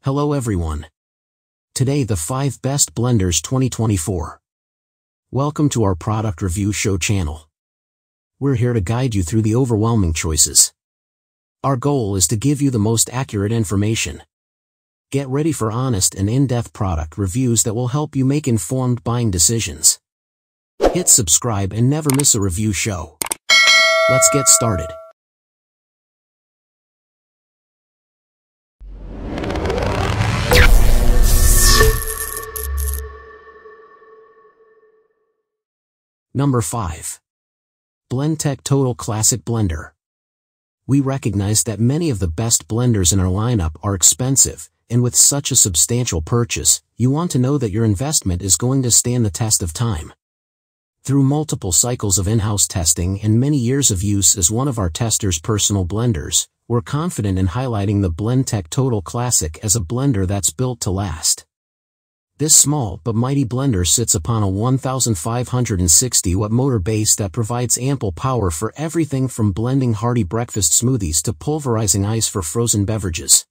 Hello everyone. Today the 5 best blenders 2024. Welcome to our product review show channel. We're here to guide you through the overwhelming choices. Our goal is to give you the most accurate information. Get ready for honest and in-depth product reviews that will help you make informed buying decisions. Hit subscribe and never miss a review show. Let's get started. Number 5. Blendtec Total Classic Blender. We recognize that many of the best blenders in our lineup are expensive, and with such a substantial purchase, you want to know that your investment is going to stand the test of time. Through multiple cycles of in-house testing and many years of use as one of our testers' personal blenders, we're confident in highlighting the Blendtec Total Classic as a blender that's built to last. This small but mighty blender sits upon a 1,560 watt motor base that provides ample power for everything from blending hearty breakfast smoothies to pulverizing ice for frozen beverages.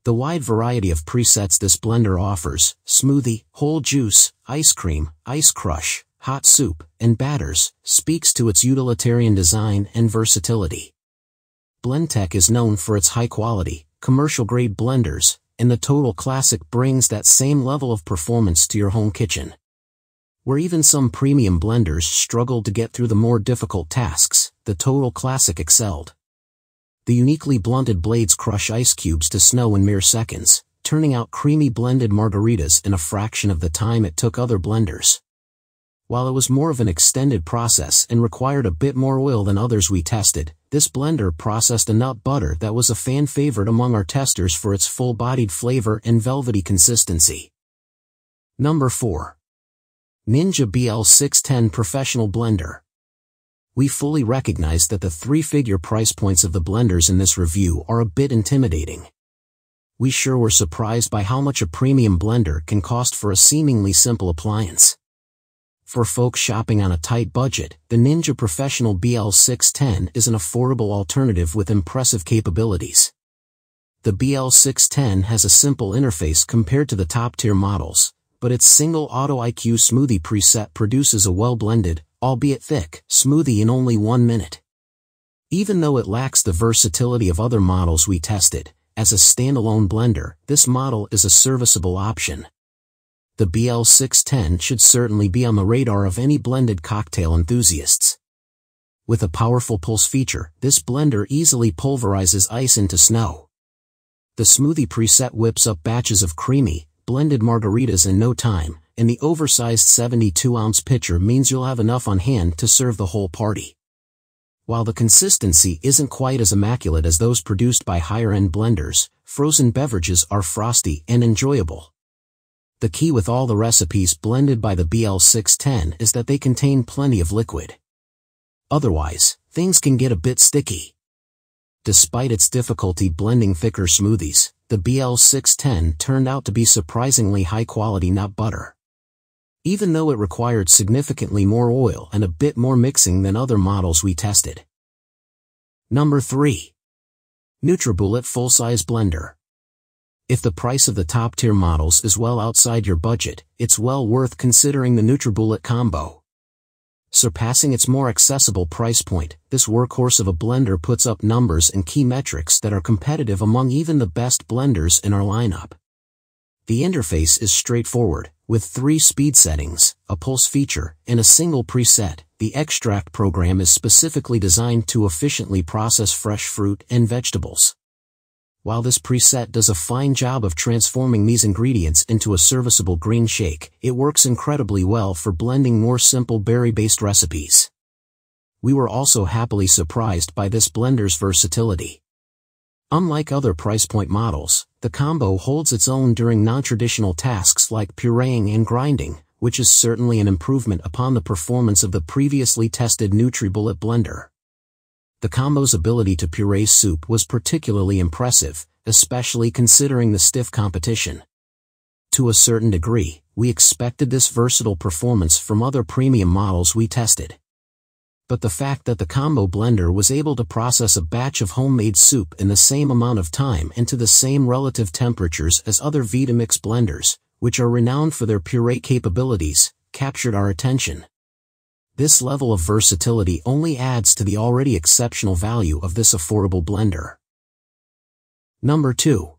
The wide variety of presets this blender offers, smoothie, whole juice, ice cream, ice crush, hot soup, and batters, speaks to its utilitarian design and versatility. Blendtec is known for its high-quality, commercial-grade blenders, and the Total Classic brings that same level of performance to your home kitchen. Where even some premium blenders struggled to get through the more difficult tasks, the Total Classic excelled. The uniquely blunted blades crush ice cubes to snow in mere seconds, turning out creamy blended margaritas in a fraction of the time it took other blenders. While it was more of an extended process and required a bit more oil than others we tested, this blender processed a nut butter that was a fan favorite among our testers for its full-bodied flavor and velvety consistency. Number 4. Ninja BL610 Professional Blender. We fully recognize that the 3-figure price points of the blenders in this review are a bit intimidating. We sure were surprised by how much a premium blender can cost for a seemingly simple appliance. For folks shopping on a tight budget, the Ninja Professional BL610 is an affordable alternative with impressive capabilities. The BL610 has a simple interface compared to the top-tier models, but its single Auto IQ smoothie preset produces a well-blended, albeit thick, smoothie in only 1 minute. Even though it lacks the versatility of other models we tested, as a standalone blender, this model is a serviceable option. The BL610 should certainly be on the radar of any blended cocktail enthusiasts. With a powerful pulse feature, this blender easily pulverizes ice into snow. The smoothie preset whips up batches of creamy, blended margaritas in no time, and the oversized 72-ounce pitcher means you'll have enough on hand to serve the whole party. While the consistency isn't quite as immaculate as those produced by higher-end blenders, frozen beverages are frosty and enjoyable. The key with all the recipes blended by the BL610 is that they contain plenty of liquid. Otherwise, things can get a bit sticky. Despite its difficulty blending thicker smoothies, the BL610 turned out to be surprisingly high-quality nut butter. Even though it required significantly more oil and a bit more mixing than other models we tested. Number 3. NutriBullet Full-Size Blender. If the price of the top-tier models is well outside your budget, it's well worth considering the NutriBullet combo. Surpassing its more accessible price point, this workhorse of a blender puts up numbers and key metrics that are competitive among even the best blenders in our lineup. The interface is straightforward, with 3 speed settings, a pulse feature, and a single preset. The extract program is specifically designed to efficiently process fresh fruit and vegetables. While this preset does a fine job of transforming these ingredients into a serviceable green shake, it works incredibly well for blending more simple berry-based recipes. We were also happily surprised by this blender's versatility. Unlike other price point models, the combo holds its own during non-traditional tasks like pureeing and grinding, which is certainly an improvement upon the performance of the previously tested NutriBullet blender. The combo's ability to puree soup was particularly impressive, especially considering the stiff competition. To a certain degree, we expected this versatile performance from other premium models we tested. but the fact that the combo blender was able to process a batch of homemade soup in the same amount of time and to the same relative temperatures as other Vitamix blenders, which are renowned for their puree capabilities, captured our attention. This level of versatility only adds to the already exceptional value of this affordable blender. Number 2.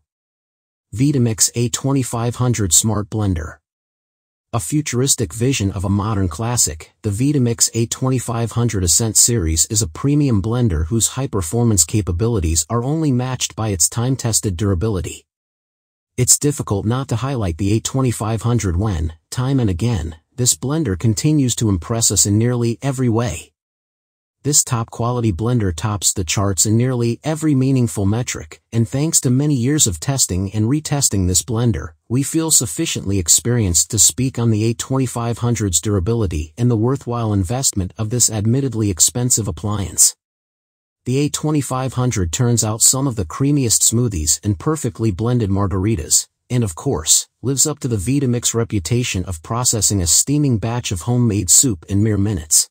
Vitamix A2500 Smart Blender. A futuristic vision of a modern classic, the Vitamix A2500 Ascent series is a premium blender whose high-performance capabilities are only matched by its time-tested durability. It's difficult not to highlight the A2500 when, time and again, this blender continues to impress us in nearly every way. This top-quality blender tops the charts in nearly every meaningful metric, and thanks to many years of testing and retesting this blender, we feel sufficiently experienced to speak on the A2500's durability and the worthwhile investment of this admittedly expensive appliance. The A2500 turns out some of the creamiest smoothies and perfectly blended margaritas, and of course, lives up to the Vitamix reputation of processing a steaming batch of homemade soup in mere minutes.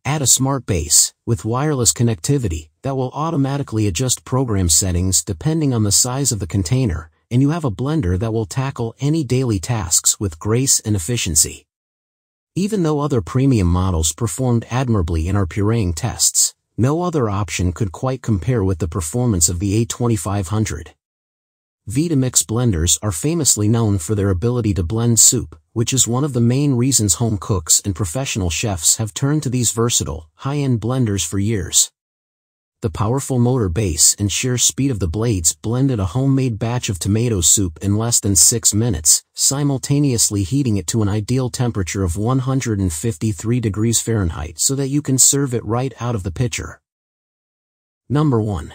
Add a smart base, with wireless connectivity, that will automatically adjust program settings depending on the size of the container, and you have a blender that will tackle any daily tasks with grace and efficiency. Even though other premium models performed admirably in our pureeing tests, no other option could quite compare with the performance of the A2500. Vitamix blenders are famously known for their ability to blend soup, which is one of the main reasons home cooks and professional chefs have turned to these versatile, high-end blenders for years. The powerful motor base and sheer speed of the blades blended a homemade batch of tomato soup in less than 6 minutes, simultaneously heating it to an ideal temperature of 153 degrees Fahrenheit so that you can serve it right out of the pitcher. Number 1.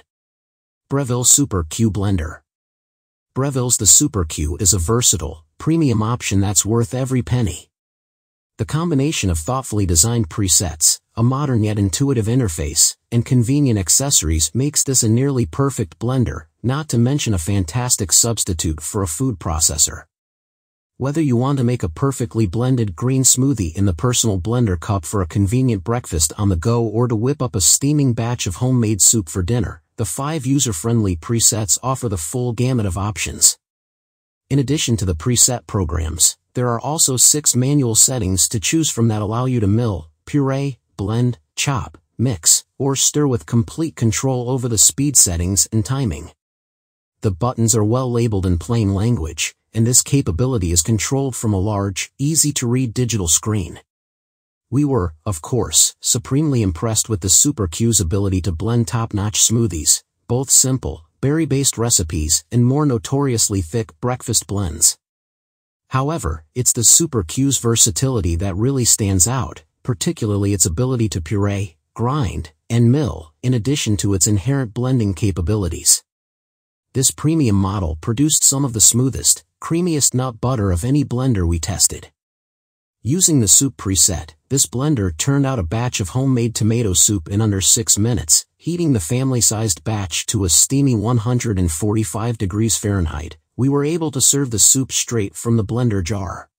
Breville Super Q Blender. Breville's the Super Q is a versatile, premium option that's worth every penny. The combination of thoughtfully designed presets, a modern yet intuitive interface, and convenient accessories makes this a nearly perfect blender, not to mention a fantastic substitute for a food processor. Whether you want to make a perfectly blended green smoothie in the personal blender cup for a convenient breakfast on the go or to whip up a steaming batch of homemade soup for dinner, the 5 user-friendly presets offer the full gamut of options. In addition to the preset programs, there are also 6 manual settings to choose from that allow you to mill, puree, blend, chop, mix, or stir with complete control over the speed settings and timing. The buttons are well labeled in plain language, and this capability is controlled from a large, easy-to-read digital screen. We were, of course, supremely impressed with the Super Q's ability to blend top-notch smoothies, both simple, berry-based recipes and more notoriously thick breakfast blends. However, it's the Super Q's versatility that really stands out, particularly its ability to puree, grind, and mill, in addition to its inherent blending capabilities. This premium model produced some of the smoothest, creamiest nut butter of any blender we tested. Using the soup preset, this blender turned out a batch of homemade tomato soup in under 6 minutes, heating the family-sized batch to a steamy 145 degrees Fahrenheit. We were able to serve the soup straight from the blender jar.